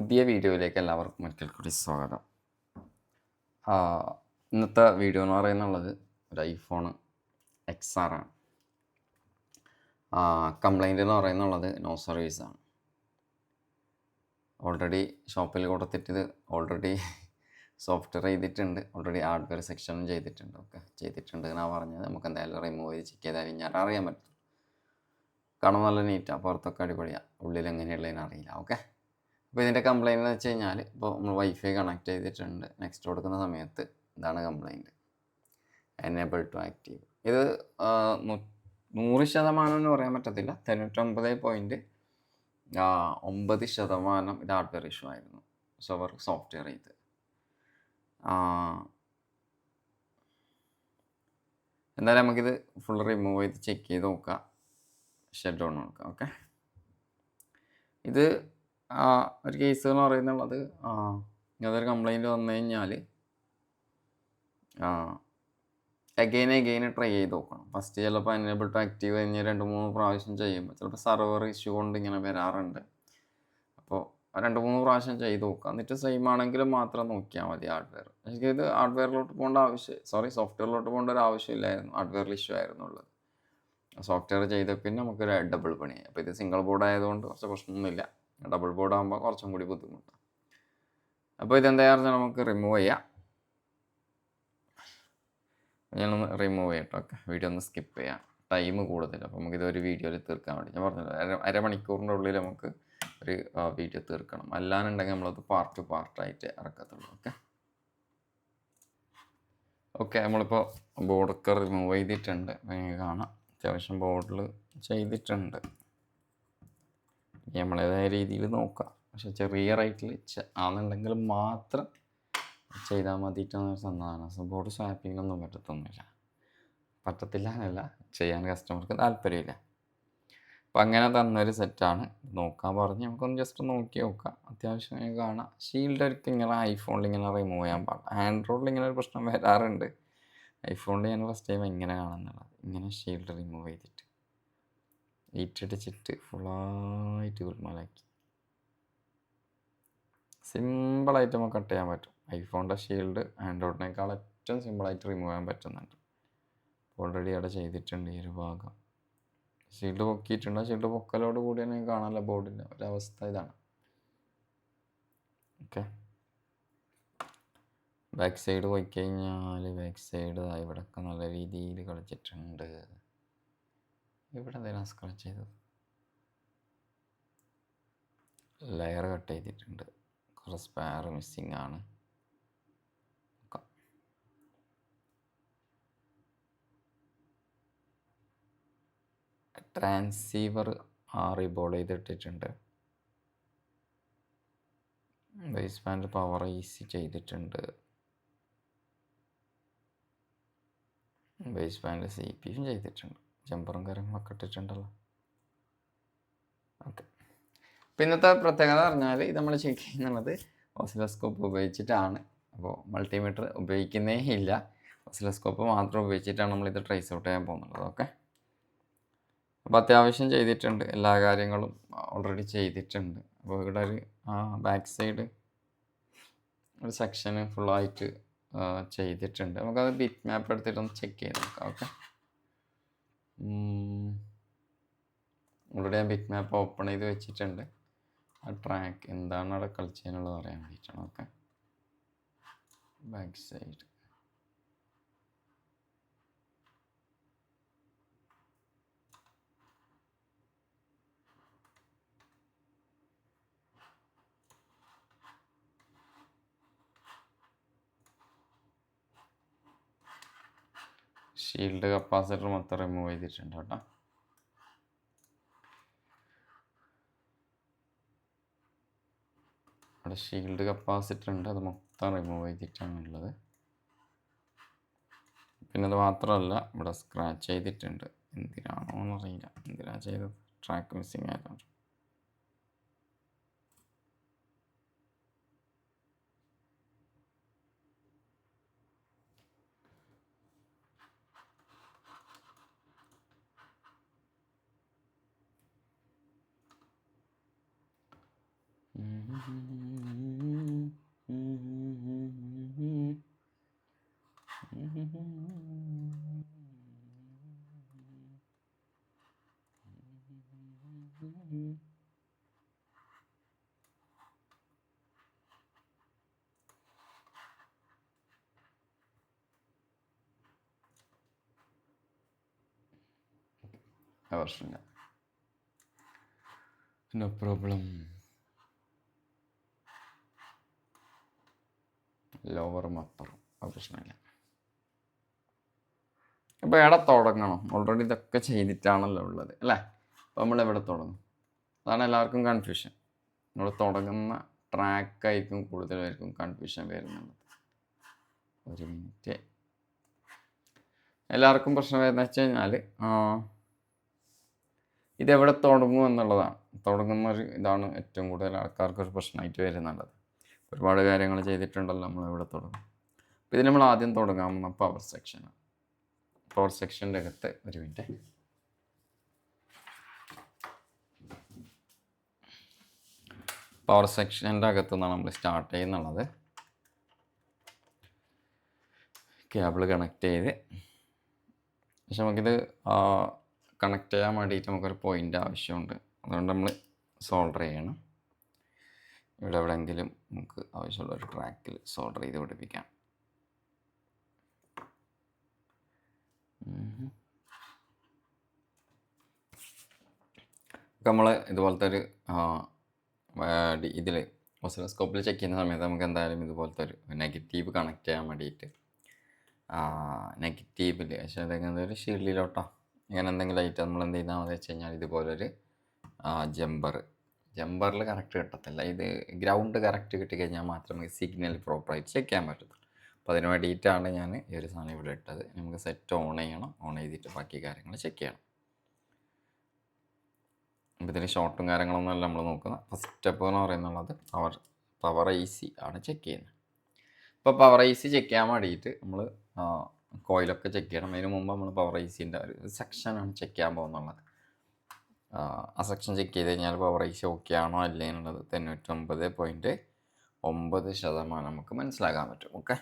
പുതിയ വീഡിയോയിലേക്ക് എല്ലാവർക്കും ഒരിക്കൽ കൂടി സ്വാഗതം. ഇന്നത്തെ വീഡിയോ എന്ന് പറയുന്നുള്ളത് ഒരു ഐഫോൺ XR ആണ്. കംപ്ലൈൻറ്റ് എന്ന് പറയുന്നുള്ളത് നോ സർവീസാണ്. ഓൾറെഡി ഷോപ്പിൽ കൊടുത്തിട്ട് ഓൾറെഡി സോഫ്റ്റ്വെയർ ചെയ്തിട്ടുണ്ട്, ഓൾറെഡി ഹാർഡ്വെയർ സെക്ഷനും ചെയ്തിട്ടുണ്ട്. ചെയ്തിട്ടുണ്ട് എന്നാണ് പറഞ്ഞത്. നമുക്ക് എന്തായാലും റിമൂവ് ചെയ്ത് ചെക്ക് ചെയ്താൽ കഴിഞ്ഞാൽ അറിയാൻ പറ്റും. കാണാൻ നല്ല നീറ്റാണ്, പുറത്തൊക്കെ അടിപൊളിയാണ്, ഉള്ളിൽ എങ്ങനെയുള്ളതെന്ന് അറിയില്ല. അപ്പോൾ ഇതിൻ്റെ കംപ്ലയിൻ്റ് എന്ന് വെച്ച് കഴിഞ്ഞാൽ, ഇപ്പോൾ നമ്മൾ വൈഫൈ കണക്ട് ചെയ്തിട്ടുണ്ട്, നെക്സ്റ്റ് കൊടുക്കുന്ന സമയത്ത് ഇതാണ് കംപ്ലയിൻറ്റ്, എനേബിൾ ടു ആക്റ്റീവ്. ഇത് 100% എന്ന് പറയാൻ പറ്റത്തില്ല, 99.9% ഇത് ഹാർഡ്വെയർ ഇഷ്യൂ ആയിരുന്നു. സോഫ്റ്റ്വെയർ ചെയ്ത് എന്തായാലും നമുക്കിത് ഫുൾ റിമൂവ് ചെയ്ത് ചെക്ക് ചെയ്ത് നോക്കാം, ഷട്ട് ഡൗൺ നോക്കാം. ഇത് ഒരു കേസ് എന്ന് പറയുന്നുള്ളത്, ഇങ്ങനൊരു കംപ്ലൈൻറ്റ് വന്നു കഴിഞ്ഞാൽ അഗെയിൻ ട്രൈ ചെയ്ത് നോക്കണം. ഫസ്റ്റ് ചിലപ്പോൾ എനേബിൾ ടു ആക്റ്റീവ് കഴിഞ്ഞ് 2-3 പ്രാവശ്യം ചെയ്യുമ്പോൾ ചിലപ്പോൾ സർവർ ഇഷ്യൂ കൊണ്ട് ഇങ്ങനെ വരാറുണ്ട്. അപ്പോൾ 2-3 പ്രാവശ്യം ചെയ്ത് നോക്കുക, എന്നിട്ട് സെയിം ആണെങ്കിൽ മാത്രം നോക്കിയാൽ മതി ഹാർഡ്വെയർ. എനിക്കിത് ഹാർഡ്വെയറിലോട്ട് പോകേണ്ട സോഫ്റ്റ്വെയറിലോട്ട് പോകേണ്ട ഒരു ആവശ്യമില്ലായിരുന്നു, ഹാർഡ്വെയറിൽ ഇഷ്യൂ ആയിരുന്നുള്ളത്. സോഫ്റ്റ്വെയർ ചെയ്ത പിന്നെ നമുക്ക് ഡബിൾ പണിയായി. അപ്പോൾ ഇത് സിംഗിൾ ബോർഡ് ആയതുകൊണ്ട് കുറച്ച് പ്രശ്നമൊന്നുമില്ല. ഡബിൾ ബോർഡ് ആകുമ്പോൾ കുറച്ചും കൂടി ബുദ്ധിമുട്ടാണ്. അപ്പോൾ ഇതെന്തായാലും നമുക്ക് റിമൂവ് ചെയ്യാം. ഞാനൊന്ന് റിമൂവ് ചെയ്യട്ടോ. വീഡിയോ ഒന്ന് സ്കിപ്പ് ചെയ്യാം, ടൈം കൂടുതൽ. അപ്പോൾ നമുക്കിതൊരു വീഡിയോയിൽ തീർക്കാൻ വേണ്ടി ഞാൻ പറഞ്ഞല്ലോ, അരമണിക്കൂറിൻ്റെ ഉള്ളിൽ നമുക്ക് ഒരു വീഡിയോ തീർക്കണം. അല്ലാന്നുണ്ടെങ്കിൽ നമ്മളത് പാർട്ടായിട്ട് ഇറക്കത്തുള്ളൂ. ഓക്കെ നമ്മളിപ്പോൾ ബോർഡൊക്കെ റിമൂവ് ചെയ്തിട്ടുണ്ട്. നിങ്ങൾക്ക് കാണാം, അത്യാവശ്യം ബോർഡിൽ ചെയ്തിട്ടുണ്ട്. നമ്മളേതായ രീതിയിൽ നോക്കാം. പക്ഷെ ചെറിയ റേറ്റിൽ ആണെന്നുണ്ടെങ്കിൽ മാത്രം ചെയ്താൽ മതിയിട്ടാണ് സമാധാനം. ബോർഡ് സ്വാപ്പിംഗ് ഒന്നും പറ്റത്തില്ല എന്നല്ല, ചെയ്യാൻ കസ്റ്റമർക്ക് താല്പര്യമില്ല. അപ്പം അങ്ങനെ തന്നൊരു സെറ്റാണ്. നോക്കാൻ പറഞ്ഞ് നമുക്കൊന്ന് ജസ്റ്റ് നോക്കി നോക്കാം. അത്യാവശ്യം കാണാം. ഷീൽഡ് ഒരിക്കലും ഇങ്ങനെ ഐഫോണിൽ ഇങ്ങനെ റിമൂവ് ചെയ്യാൻ പാടില്ല. ആൻഡ്രോയിഡിൽ ഇങ്ങനെ ഒരു പ്രശ്നം വരാറുണ്ട്. ഐഫോണിൽ ഞാൻ ഫസ്റ്റ് ടൈം ഇങ്ങനെ കാണുന്നുള്ളത്. ഇങ്ങനെ ഷീൽഡ് റിമൂവ് ചെയ്തിട്ട് ഈറ്റടിച്ചിട്ട് ഫുള്ളായിട്ട് ഗുൽമാലാക്കി സിമ്പിളായിട്ട് നമുക്ക് കട്ട് ചെയ്യാൻ പറ്റും. ഐഫോണിൻ്റെ ഷീൽഡ് ആൻഡ്രോയിഡിനേക്കാൾ ഏറ്റവും സിമ്പിളായിട്ട് റിമൂവ് ചെയ്യാൻ പറ്റുന്നുണ്ട്. ഓൾറെഡി അവിടെ ചെയ്തിട്ടുണ്ട് ഈ ഒരു ഭാഗം. ഷീൽഡ് പൊക്കിയിട്ടുണ്ട്. ഷീൽഡ് പൊക്കലോട് കൂടി തന്നെ കാണാമല്ലോ ബോർഡിൻ്റെ ഒരവസ്ഥ ഇതാണ്. ബാക്ക് സൈഡ് പോയി കഴിഞ്ഞാൽ ബാക്ക് സൈഡ് ഇവിടെയൊക്കെ നല്ല രീതിയിൽ കളിച്ചിട്ടുണ്ട്. ഇവിടെ എന്തെങ്കിലും സ്ക്രാച്ച് ചെയ്തത്, ലെയർ കട്ട് ചെയ്തിട്ടുണ്ട്, കുറച്ച് സ്പെയർ മിസ്സിങ് ആണ്. ട്രാൻസീവർ റീബോൾ ചെയ്തിട്ടിട്ടുണ്ട്. ബേസ് ബാൻഡ് പവർ ഈസി ചെയ്തിട്ടുണ്ട്. ബേസ് ബാൻഡ് CPU ചെയ്തിട്ടുണ്ട്. ജമ്പറും കാര്യങ്ങളൊക്കെ ഇട്ടിട്ടുണ്ടല്ലോ. ഇന്നത്തെ പ്രത്യേകത പറഞ്ഞാൽ ഇത് നമ്മൾ ചെക്ക് ചെയ്യുന്നത് ഓസിലോസ്കോപ്പ് ഉപയോഗിച്ചിട്ടാണ്. അപ്പോൾ മൾട്ടിമീറ്റർ ഉപയോഗിക്കുന്നേ ഇല്ല, ഓസിലോസ്കോപ്പ് മാത്രം ഉപയോഗിച്ചിട്ടാണ് നമ്മളിത് ട്രേസ് ഔട്ട് ചെയ്യാൻ പോകുന്നത്. അപ്പോൾ അത്യാവശ്യം ചെയ്തിട്ടുണ്ട്, എല്ലാ കാര്യങ്ങളും ഓൾറെഡി ചെയ്തിട്ടുണ്ട്. അപ്പോൾ ഇവിടെ ഒരു ബാക്ക് സൈഡ് ഒരു സെക്ഷന് ഫുള്ളായിട്ട് ചെയ്തിട്ടുണ്ട്. നമുക്കത് ബിറ്റ് മാപ്പ് എടുത്തിട്ടൊന്ന് ചെക്ക് ചെയ്ത് നോക്കാം. ഓൾറെഡി ഞാൻ ബിറ്റ് മാപ്പ് ഓപ്പൺ ചെയ്ത് വെച്ചിട്ടുണ്ട്. ആ ട്രാക്ക് എന്താണ് അവിടെ കളിച്ചതിനുള്ളത് അറിയാൻ വേണ്ടിയിട്ടാണ്. ബാക്ക് സൈഡ് ഷീൽഡ് കപ്പാസിറ്റർ മൊത്തം റിമൂവ് ചെയ്തിട്ടുണ്ട് കേട്ടോ. അവിടെ ഷീൽഡ് കപ്പാസിറ്റർ ഉണ്ട്, അത് മൊത്തം റിമൂവ് ചെയ്തിട്ടാണുള്ളത്. പിന്നെ അത് മാത്രമല്ല ഇവിടെ സ്ക്രാച്ച് ചെയ്തിട്ടുണ്ട്. എന്തിനാണോ എന്നറിയില്ല, എന്തിനാണ് ചെയ്തത്, ട്രാക്ക് മിസ്സിങ് ആയതുകൊണ്ട്. പ്രശ്നമില്ല, നോ പ്രോബ്ലം. ലോവറും അപ്പറും പ്രശ്നമില്ല. അപ്പോൾ എവിടെ തുടങ്ങണം? ഓൾറെഡി ഇതൊക്കെ ചെയ്തിട്ടാണല്ലോ ഉള്ളത് അല്ലേ? അപ്പോൾ നമ്മളെവിടെ തുടങ്ങും? അതാണ് എല്ലാവർക്കും കൺഫ്യൂഷൻ. നമ്മൾ തുടങ്ങുന്ന ട്രാക്കായിരിക്കും കൂടുതലായിരിക്കും കൺഫ്യൂഷൻ വരുന്നുള്ളത്. ഒരു മിനിറ്റ്. എല്ലാവർക്കും പ്രശ്നം വരുന്നത് വെച്ച് കഴിഞ്ഞാൽ ഇതെവിടെ തുടങ്ങും എന്നുള്ളതാണ്. തുടങ്ങുന്ന ഒരു ഇതാണ് ഏറ്റവും കൂടുതൽ ആൾക്കാർക്കൊരു പ്രശ്നമായിട്ട് വരുന്നുള്ളത്. ഒരുപാട് കാര്യങ്ങൾ ചെയ്തിട്ടുണ്ടല്ലോ, നമ്മൾ എവിടെ തുടങ്ങും? അപ്പോൾ ഇത് നമ്മൾ ആദ്യം തുടങ്ങാവുന്ന പവർ സെക്ഷനാണ്. പവർ സെക്ഷൻ്റെ അകത്ത് ഒരു മിനിറ്റ്. പവർ സെക്ഷൻ്റെ അകത്തു നിന്നാണ് നമ്മൾ സ്റ്റാർട്ട് ചെയ്യുന്നുള്ളത്. കേബിൾ കണക്ട് ചെയ്ത് പക്ഷെ നമുക്കിത് കണക്ട് ചെയ്യാൻ വേണ്ടിയിട്ട് നമുക്കൊരു പോയിൻ്റ് ആവശ്യമുണ്ട്. അതുകൊണ്ട് നമ്മൾ സോൾഡർ ചെയ്യണം. ഇവിടെ എവിടെയെങ്കിലും നമുക്ക് ആവശ്യമുള്ള ഒരു ട്രാക്കിൽ സോൾഡർ ചെയ്ത് പിടിപ്പിക്കാം. നമ്മൾ ഇതുപോലത്തെ ഒരു ഇതിൽ ഓസിലോസ്കോപ്പിൽ ചെക്ക് ചെയ്യുന്ന സമയത്ത് നമുക്ക് എന്തായാലും ഇതുപോലത്തെ ഒരു നെഗറ്റീവ് കണക്ട് ചെയ്യാൻ വേണ്ടിയിട്ട് നെഗറ്റീവിൽ പക്ഷേ അതെങ്ങനെ ഒരു ഷീൽഡിലോട്ടോ ഇങ്ങനെ എന്തെങ്കിലും ആയിട്ട് നമ്മൾ എന്ത് ചെയ്താൽ മതി വെച്ച് കഴിഞ്ഞാൽ ഇതുപോലൊരു ജമ്പറിൽ കറക്റ്റ് കിട്ടത്തില്ല. ഇത് ഗ്രൗണ്ട് കറക്റ്റ് കിട്ടിക്കഴിഞ്ഞാൽ മാത്രമേ സിഗ്നൽ പ്രോപ്പറായിട്ട് ചെക്ക് ചെയ്യാൻ പറ്റത്തുള്ളൂ. അപ്പോൾ അതിന് വേണ്ടിയിട്ടാണ് ഞാൻ ഈ ഒരു സാധനം ഇവിടെ ഇട്ടത്. നമുക്ക് സെറ്റ് ഓൺ ചെയ്യണം. ഓൺ ചെയ്തിട്ട് ബാക്കി കാര്യങ്ങൾ ചെക്ക് ചെയ്യണം. അപ്പോൾ ഇതിന് ഷോർട്ടും കാര്യങ്ങളൊന്നുമല്ല നമ്മൾ നോക്കുന്നത്. ഫസ്റ്റ് സ്റ്റെപ്പ് എന്ന് പറയുന്നുള്ളത് പവർ ഐ സി ആണ് ചെക്ക് ചെയ്യുന്നത്. ഇപ്പോൾ പവർ ഐ സി ചെക്ക് ചെയ്യാൻ വേണ്ടിയിട്ട് നമ്മൾ കോയിലൊക്കെ ചെക്ക് ചെയ്യണം. അതിന് മുമ്പ് നമ്മൾ പവർ ഐ സിൻ്റെ ഒരു സെക്ഷനാണ് ചെക്ക് ചെയ്യാൻ പോകുന്നുള്ളത്. ആ സെക്ഷൻ ചെക്ക് ചെയ്ത് കഴിഞ്ഞാൽ പവർ ഐ സി ഓക്കെ ആണോ അല്ലേ എന്നുള്ളത് 99.9% നമുക്ക് മനസ്സിലാക്കാൻ പറ്റും. ഓക്കെ,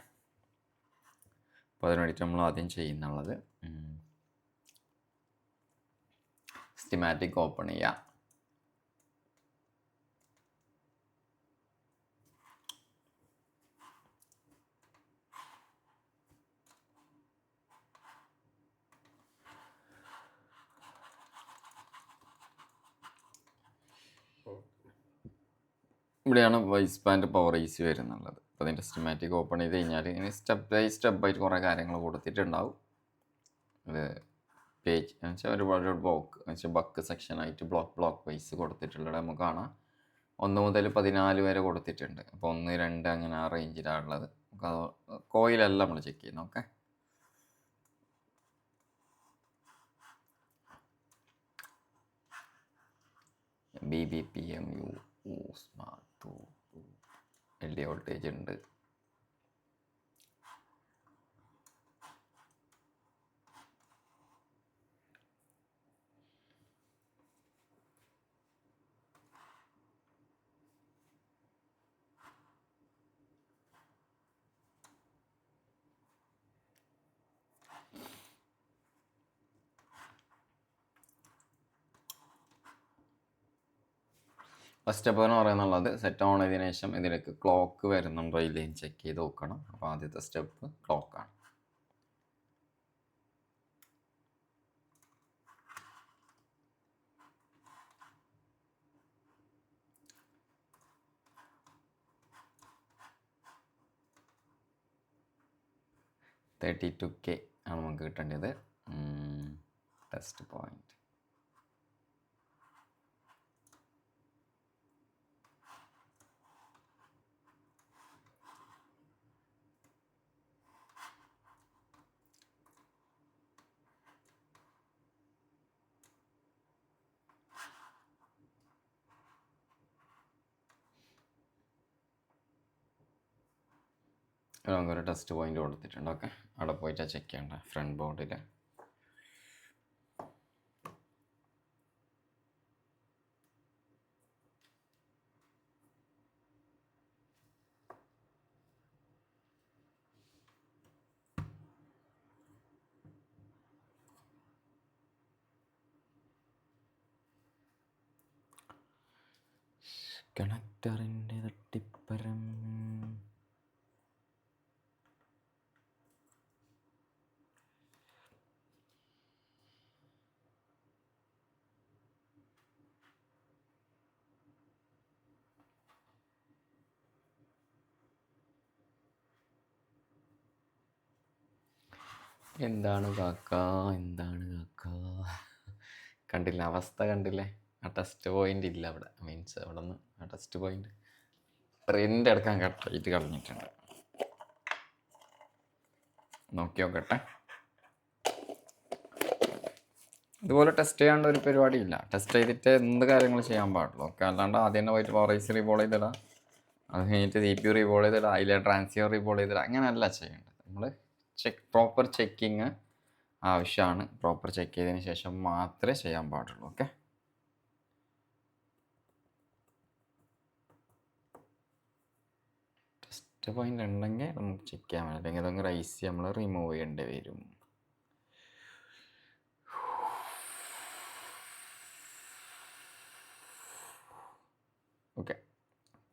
അപ്പോൾ അതിന് വേണ്ടിയിട്ട് നമ്മൾ ആദ്യം ചെയ്യുന്നുള്ളത് സ്കിമാറ്റിക് ഓപ്പൺ ചെയ്യുക. ഇവിടെയാണ് base band power I C വരുന്നുള്ളത്. അപ്പോൾ അതിൻ്റെ സ്കിമാറ്റിക് ഓപ്പൺ ചെയ്ത് കഴിഞ്ഞാൽ ഇനി സ്റ്റെപ്പ് ബൈ സ്റ്റെപ്പായിട്ട് കുറേ കാര്യങ്ങൾ കൊടുത്തിട്ടുണ്ടാവും. ഇത് പേജ് എന്ന് വെച്ചാൽ ഒരുപാട് ബ്ലോക്ക് എന്ന് വെച്ചാൽ ബക്ക് സെക്ഷനായിട്ട് ബ്ലോക്ക് വൈസ് കൊടുത്തിട്ടുള്ളത് നമുക്ക് കാണാം. 1 മുതൽ 14 വരെ കൊടുത്തിട്ടുണ്ട്. അപ്പോൾ 1, 2 അങ്ങനെ ആ റേഞ്ചിലാണുള്ളത്. നമുക്ക് അത് കോയിലല്ല നമ്മൾ ചെക്ക് ചെയ്യുന്നത്. Okay, BBPMU smart LD voltage ഉണ്ട്. ഫസ്റ്റ് സ്റ്റെപ്പ് എന്ന് പറയുന്നുള്ളത് സെറ്റ് ഓൺ ചെയ്തതിനു ശേഷം ഇതിലേക്ക് ക്ലോക്ക് വരുന്നുണ്ടോ ഇല്ലേന്ന് ചെക്ക് ചെയ്ത് നോക്കണം. അപ്പോൾ ആദ്യത്തെ സ്റ്റെപ്പ് ക്ലോക്കാണ്. $32K ആണ് നമുക്ക് കിട്ടേണ്ടത്. ടെസ്റ്റ് പോയിന്റ് നമുക്കൊരു ടെസ്റ്റ് പോയിന്റ് കൊടുത്തിട്ടുണ്ട്. ഓക്കെ, അവിടെ പോയിട്ടാണ് ചെക്ക് ചെയ്യേണ്ട ഫ്രണ്ട് ബോർഡിൽ. കണക്ടറിൻ്റെ തട്ടിപ്പരം. എന്താണ് കാക്ക, എന്താണ് കാക്ക? കണ്ടില്ല, അവസ്ഥ കണ്ടില്ലേ? ആ ടെസ്റ്റ് പോയിന്റ് ഇല്ല അവിടെ, മീൻസ് അവിടെ നിന്ന് ആ ടെസ്റ്റ് പോയിന്റ് പ്രിൻ്റ് എടുക്കാൻ കട്ടായിട്ട് കളഞ്ഞിട്ടുണ്ട്. നോക്കി നോക്കട്ടെ. ഇതുപോലെ ടെസ്റ്റ് ചെയ്യാണ്ട് ഒരു പരിപാടിയില്ല. ടെസ്റ്റ് ചെയ്തിട്ട് എന്ത് കാര്യങ്ങൾ ചെയ്യാൻ പാടുള്ളൂ. ഓക്കെ, അല്ലാണ്ട് ആദ്യം തന്നെ പോയിട്ട് പവറൈസ് റീബോൾ ചെയ്തിടാം, അത് കഴിഞ്ഞിട്ട് CPU റീബോൾ ചെയ്തിടാം, അതിലെ ട്രാൻസിയർ റീബോൾ ചെയ്തിടാം, അങ്ങനെയല്ല ചെയ്യേണ്ടത്. നമ്മൾ പ്രോപ്പർ ചെക്കിങ് ആവശ്യമാണ്. പ്രോപ്പർ ചെക്ക് ചെയ്തതിന് ശേഷം മാത്രമേ ചെയ്യാൻ പാടുള്ളൂ. ഓക്കെ, ടെസ്റ്റ് പോയിന്റ് ഉണ്ടെങ്കിൽ നമുക്ക് ചെക്ക് ചെയ്യാൻ പറ്റും, അല്ലെങ്കിൽ അതങ്ങ് റൈസ് നമ്മൾ റിമൂവ് ചെയ്യേണ്ടി വരും. ഓക്കെ,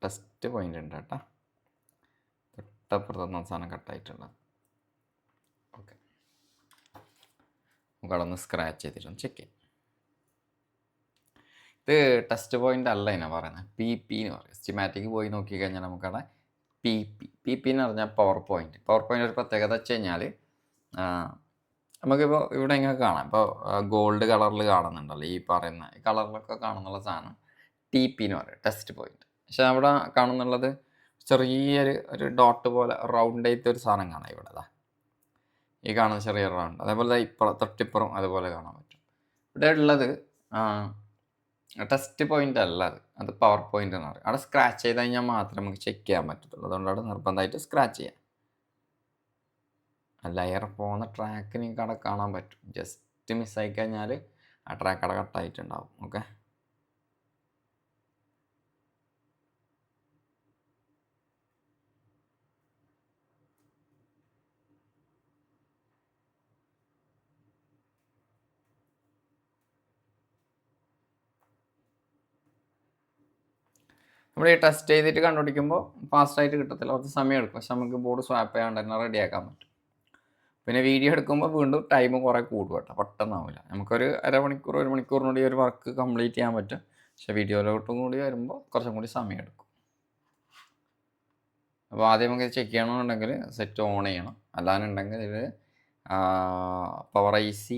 ടെസ്റ്റ് പോയിന്റ് ഉണ്ട് കേട്ടോ, തൊട്ടപ്പുറത്തുനിന്ന് അവസാനം കട്ടായിട്ടുള്ളത്. ഓക്കെ, നമുക്ക് അവിടെ ഒന്ന് സ്ക്രാച്ച് ചെയ്തിട്ടൊന്ന് ചെക്ക് ചെയ്യാം. ഇത് ടെസ്റ്റ് പോയിന്റ് അല്ല എന്നാ പറയുന്നത്, PP എന്ന് പറയും. സ്റ്റിമാറ്റിക് പോയി നോക്കിക്കഴിഞ്ഞാൽ നമുക്കവിടെ PP എന്ന് പറഞ്ഞാൽ പവർ പോയിന്റ്. പവർ പോയിന്റ് ഒരു പ്രത്യേകത വെച്ച് കഴിഞ്ഞാൽ നമുക്കിപ്പോൾ ഇവിടെ ഇങ്ങനെ കാണാം. ഇപ്പോൾ ഗോൾഡ് കളറിൽ കാണുന്നുണ്ടല്ലോ, ഈ പറയുന്ന കളറിലൊക്കെ കാണുന്നുള്ള സാധനം TP എന്ന് പറയും, ടെസ്റ്റ് പോയിന്റ്. പക്ഷെ അവിടെ കാണുന്നുള്ളത് ഒരു ഡോട്ട് പോലെ റൗണ്ട് ആയിട്ട് ഒരു സാധനം കാണാം ഇവിടെ. ഈ കാണുന്ന ചെറിയ റൗണ്ട്, അതേപോലെ തൊട്ടിപ്പുറം അതുപോലെ കാണാൻ പറ്റും. ഇവിടെ ഉള്ളത് ടെസ്റ്റ് പോയിന്റ് അല്ല, അത് പവർ പോയിന്റ് എന്ന് പറയും. അവിടെ സ്ക്രാച്ച് ചെയ്ത് കഴിഞ്ഞാൽ മാത്രമേ നമുക്ക് ചെക്ക് ചെയ്യാൻ പറ്റത്തുള്ളൂ. അതുകൊണ്ട് അവിടെ നിർബന്ധമായിട്ട് സ്ക്രാച്ച് ചെയ്യാം. ആ ലെയർ പോകുന്ന ട്രാക്ക് നിങ്ങൾക്ക് അവിടെ കാണാൻ പറ്റും. ജസ്റ്റ് മിസ്സായി കഴിഞ്ഞാൽ ആ ട്രാക്ക് അവിടെ കട്ടായിട്ടുണ്ടാവും. ഓക്കെ, നമ്മൾ ഈ ടെസ്റ്റ് ചെയ്തിട്ട് കണ്ടുപിടിക്കുമ്പോൾ ഫാസ്റ്റായിട്ട് കിട്ടത്തില്ല, കുറച്ച് സമയം എടുക്കും. പക്ഷെ നമുക്ക് ബോർഡ് സ്വാപ്പ് ചെയ്യാണ്ട് തന്നെ റെഡിയാക്കാൻ പറ്റും. പിന്നെ വീഡിയോ എടുക്കുമ്പോൾ വീണ്ടും ടൈം കുറേ കൂടും കേട്ടോ, പെട്ടെന്നാവില്ല. നമുക്കൊരു അരമണിക്കൂർ 1 മണിക്കൂറിനുള്ളിൽ ഒരു വർക്ക് കംപ്ലീറ്റ് ചെയ്യാൻ പറ്റും. പക്ഷെ വീഡിയോയിലോട്ടും കൂടി വരുമ്പോൾ കുറച്ചും കൂടി സമയം എടുക്കും. അപ്പോൾ ആദ്യം നമുക്ക് ചെക്ക് ചെയ്യണമെന്നുണ്ടെങ്കിൽ സെറ്റ് ഓൺ ചെയ്യണം. അല്ലാന്നുണ്ടെങ്കിൽ ഇത് പവർ IC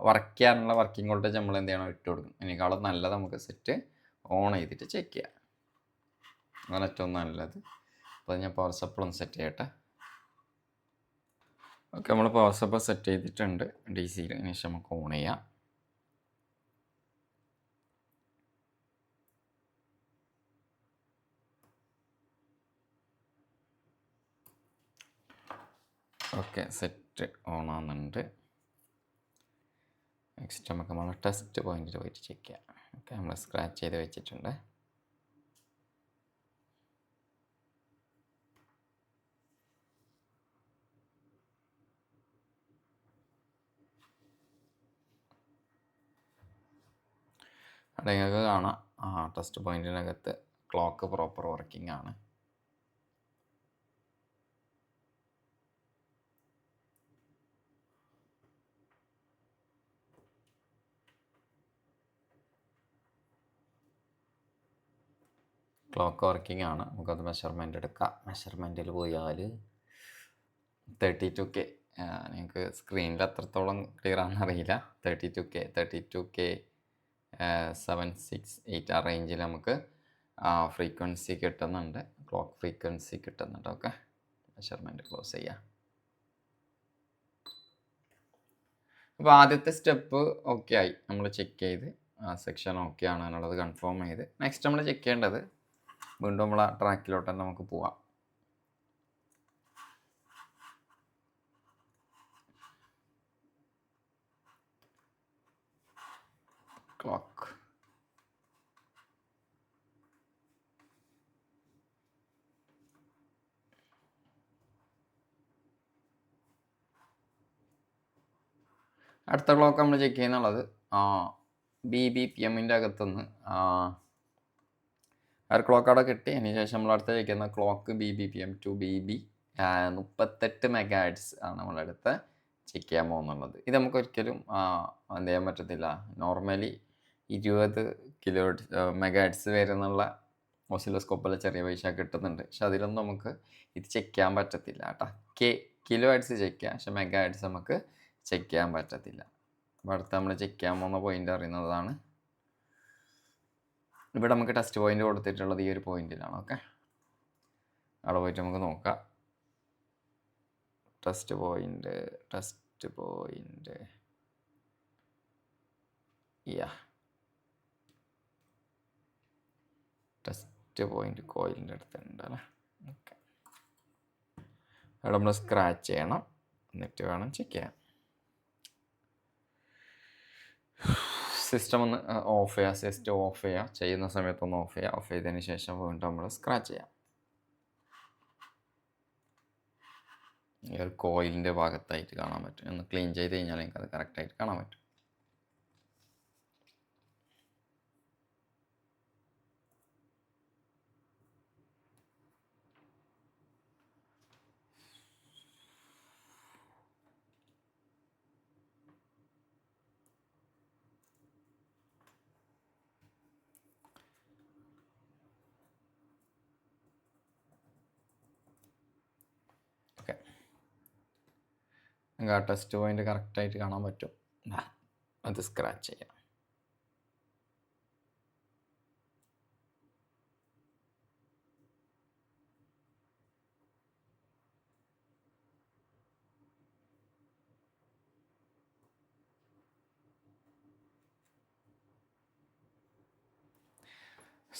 വർക്ക് ചെയ്യാനുള്ള വർക്കിംഗ് വോൾട്ടേജ് നമ്മൾ എന്ത് ചെയ്യണം, ഇട്ട് കൊടുക്കും. ഇതിനേക്കാളും നല്ലത് നമുക്ക് സെറ്റ് ഓൺ ചെയ്തിട്ട് ചെക്ക് ചെയ്യാം, അങ്ങനെ ഏറ്റവും നല്ലത്. അപ്പോൾ ഞാൻ പവർ സപ്ലൈ ഒന്ന് സെറ്റ് ചെയ്യട്ടെ. ഓക്കെ, നമ്മൾ പവർ സപ്ലൈ സെറ്റ് ചെയ്തിട്ടുണ്ട് DC-യിൽ. അതിന് ശേഷം നമുക്ക് ഓൺ ചെയ്യാം. ഓക്കെ, സെറ്റ് ഓൺ ആകുന്നുണ്ട്. നെക്സ്റ്റ് നമുക്ക് നമ്മൾ ടെസ്റ്റ് പോയിന്റിൽ പോയിട്ട് ചെക്ക് ചെയ്യാം. ഓക്കെ, നമ്മൾ സ്ക്രാച്ച് ചെയ്ത് വെച്ചിട്ടുണ്ട്. അവിടെ നിങ്ങൾക്ക് കാണാം ടെസ്റ്റ് പോയിന്റിനകത്ത് ക്ലോക്ക് പ്രോപ്പർ വർക്കിംഗ് ആണ്. ക്ലോക്ക് വർക്കിംഗ് ആണ്. നമുക്കത് മെഷർമെൻ്റ് എടുക്കാം. മെഷർമെൻറ്റിൽ പോയാൽ 32K, നിങ്ങൾക്ക് സ്ക്രീനിൽ എത്രത്തോളം ക്ലിയർ ആണെന്ന് അറിയില്ല. 32K 768 ആ റേഞ്ചിൽ നമുക്ക് ഫ്രീക്വൻസി കിട്ടുന്നുണ്ട്, ക്ലോക്ക് ഫ്രീക്വൻസി കിട്ടുന്നുണ്ട്. ഓക്കെ, മെഷർമെൻറ്റ് ക്ലോസ് ചെയ്യാം. അപ്പോൾ ആദ്യത്തെ സ്റ്റെപ്പ് ഓക്കെ ആയി, നമ്മൾ ചെക്ക് ചെയ്ത് സെക്ഷൻ ഓക്കെ ആണ് എന്നുള്ളത് കൺഫേം ചെയ്ത് നെക്സ്റ്റ് നമ്മൾ ചെക്ക് ചെയ്യേണ്ടത് വീണ്ടും നമ്മൾ ആ ട്രാക്കിലോട്ട് തന്നെ നമുക്ക് പോവാം. ക്ലോക്ക് അടുത്ത ക്ലോക്ക് നമ്മൾ ചെക്ക് ചെയ്യുന്നുള്ളത് BBPM അകത്തുനിന്ന് ആ ഒരു ക്ലോക്ക് അവിടെ കിട്ടി. അതിന് ശേഷം നമ്മൾ അടുത്ത് വയ്ക്കുന്ന clock BBPM to BB 38 megahertz ആണ് നമ്മളടുത്ത് ചെക്ക് ചെയ്യാൻ പോകുന്നുള്ളത്. ഇത് നമുക്ക് ഒരിക്കലും എന്ത് ചെയ്യാൻ പറ്റത്തില്ല. നോർമലി 20 മെഗാഹെർട്സ് വരുന്നുള്ള ഓസിലോസ്കോപ്പിൽ ചെറിയ പൈസ കിട്ടുന്നുണ്ട്. പക്ഷെ അതിലൊന്നും നമുക്ക് ഇത് ചെക്ക് ചെയ്യാൻ പറ്റത്തില്ല കേട്ടോ. കിലോ ഹെർട്സ് ചെക്ക് ചെയ്യാം, പക്ഷെ മെഗാഹെർട്സ് നമുക്ക് ചെക്ക് ചെയ്യാൻ പറ്റത്തില്ല. അപ്പോൾ അടുത്ത് നമ്മൾ ചെക്ക് ചെയ്യാൻ പോകുന്ന പോയിന്റ് അറിയുന്നതാണ്. ഇവിടെ നമുക്ക് ടെസ്റ്റ് പോയിന്റ് കൊടുത്തിട്ടുള്ളത് ഈ ഒരു പോയിന്റിലാണ്. ഓക്കെ, അവിടെ പോയിട്ട് നമുക്ക് നോക്കാം. ടെസ്റ്റ് പോയിന്റ് ടെസ്റ്റ് പോയിന്റ് കോയിലിൻ്റെ അടുത്തുണ്ട് അല്ലേ. ഓക്കെ, അവിടെ നമ്മൾ സ്ക്രാച്ച് ചെയ്യണം, എന്നിട്ട് വേണം ചെക്ക് ചെയ്യാൻ. സിസ്റ്റം ഒന്ന് ഓഫ് ചെയ്യുക, ചെയ്യുന്ന സമയത്തൊന്ന് ഓഫ് ചെയ്തതിന് ശേഷം വീണ്ടും നമ്മൾ സ്ക്രാച്ച് ചെയ്യാം. ഈ ഒരു കോയിലിൻ്റെ ഭാഗത്തായിട്ട് കാണാൻ പറ്റും. ഒന്ന് ക്ലീൻ ചെയ്ത് കഴിഞ്ഞാൽ എനിക്ക് അത് കറക്റ്റായിട്ട് കാണാൻ പറ്റും. ഓക്കെ, നിങ്ങൾക്ക് ആ ടെസ്റ്റ് പോയിന്റ് കറക്റ്റായിട്ട് കാണാൻ പറ്റും. അത് സ്ക്രാച്ച് ചെയ്യാം.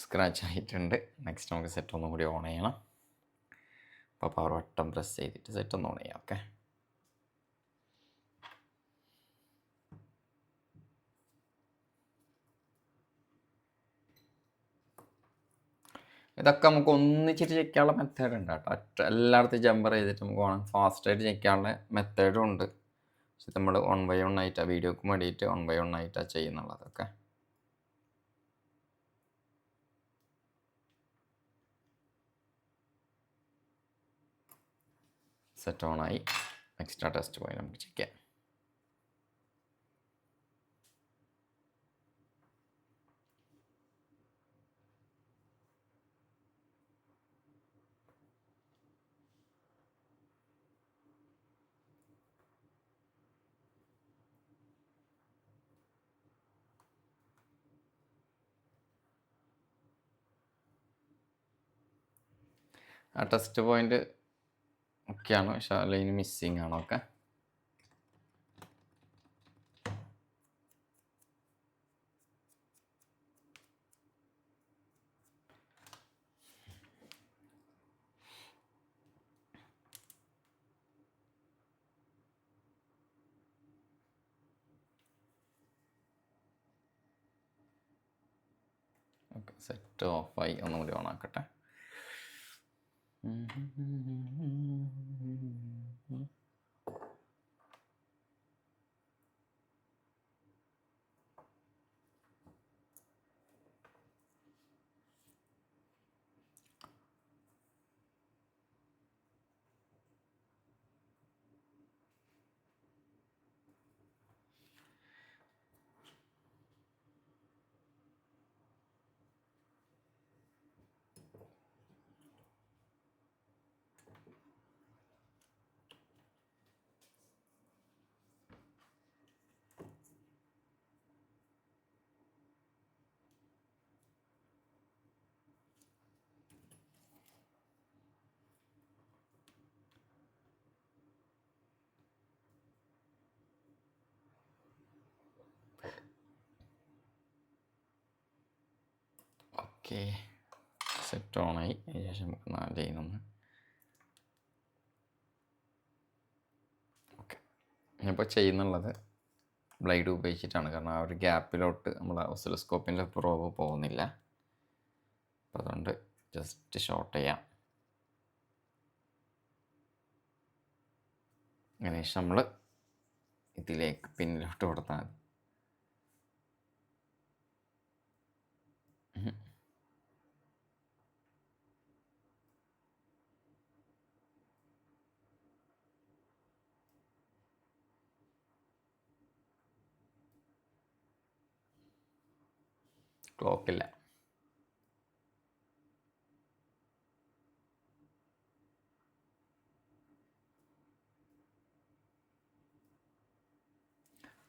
സ്ക്രാച്ച് ആയിട്ടുണ്ട്. നെക്സ്റ്റ് നമുക്ക് സെറ്റ് ഒന്നും കൂടി ഓൺ ചെയ്യണം. അപ്പോൾ പവർ ബട്ടൺ പ്രസ് ചെയ്തിട്ട് സെറ്റ് ഒന്ന് ഓൺ ചെയ്യാം. ഓക്കെ, ഇതൊക്കെ നമുക്ക് ഒന്നിച്ചിട്ട് ചെക്ക് ചെയ്യാനുള്ള മെത്തേഡ് ഉണ്ട് കേട്ടോ. എല്ലായിടത്തും ജമ്പർ ചെയ്തിട്ട് നമുക്ക് വേണം ഫാസ്റ്റായിട്ട് ചെക്ക് ചെയ്യാനുള്ള മെത്തേഡും ഉണ്ട്. പക്ഷെ നമ്മൾ 1 by 1 ആയിട്ടാണ് വീഡിയോക്ക് വേണ്ടിയിട്ട് 1 by 1 ആയിട്ടാണ് ചെയ്യുന്നുള്ളത്. ഓക്കെ, സെറ്റ് ഓണായി. നെക്സ്റ്റ് ആ ടെസ്റ്റ് പോയി നമുക്ക് ചെക്ക് ചെയ്യാം. ആ ടെസ്റ്റ് പോയിന്റ് ഒക്കെയാണ്, പക്ഷെ ലൈന് മിസ്സിങ് ആണ്. ഓക്കെ, ഓക്കെ, സെറ്റ് ഓഫായി. ഒന്നും കൂടി ഓൺ ആക്കട്ടെ. ഓക്കെ, സെറ്റ് ഓണായി. അതിന് ശേഷം നമുക്ക് 4 ചെയ്യുന്നൊന്ന്. ഓക്കെ, ഞാനിപ്പോൾ ചെയ്യുന്നുള്ളത് ബ്ലൈഡ് ഉപയോഗിച്ചിട്ടാണ്. കാരണം ആ ഒരു ഗ്യാപ്പിലോട്ട് നമ്മൾ ഓസിലോസ്കോപ്പിൻ്റെ പ്രോബ് പോകുന്നില്ല. അപ്പോൾ അതുകൊണ്ട് ജസ്റ്റ് ഷോർട്ട് ചെയ്യാം. അതിനുശേഷം നമ്മൾ ഇതിലേക്ക് പിന്നിലോട്ട് കൊടുത്താൽ മതി. ക്ലോക്കില്ല.